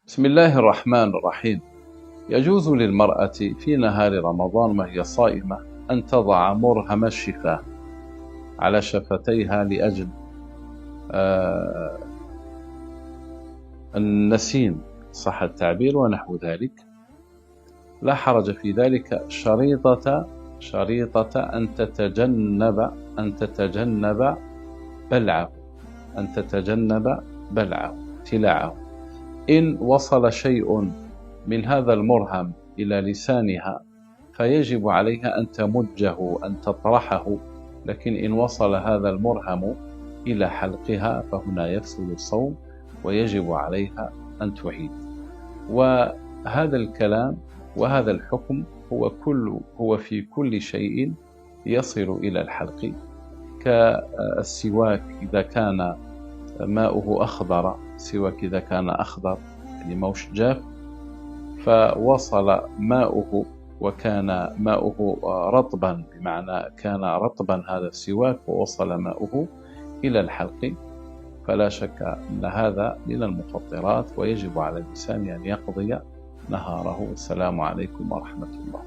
بسم الله الرحمن الرحيم. يجوز للمرأة في نهار رمضان وهي صائمة أن تضع مرهم الشفاه على شفتيها لأجل النسيم صح التعبير ونحو ذلك، لا حرج في ذلك، شريطة أن تتجنب بلعه ابتلاعه. إن وصل شيء من هذا المرهم إلى لسانها فيجب عليها أن تمجه، أن تطرحه، لكن إن وصل هذا المرهم إلى حلقها فهنا يفسد الصوم ويجب عليها أن تعيد. وهذا الكلام وهذا الحكم هو في كل شيء يصل إلى الحلق، كالسواك إذا كان ماؤه أخضر، سواك إذا كان أخضر يعني موش جاف فوصل ماؤه وكان ماؤه رطبا، بمعنى كان رطبا هذا السواك ووصل ماؤه إلى الحلق، فلا شك أن هذا من المفطرات ويجب على الإنسان أن يقضي نهاره. السلام عليكم ورحمة الله.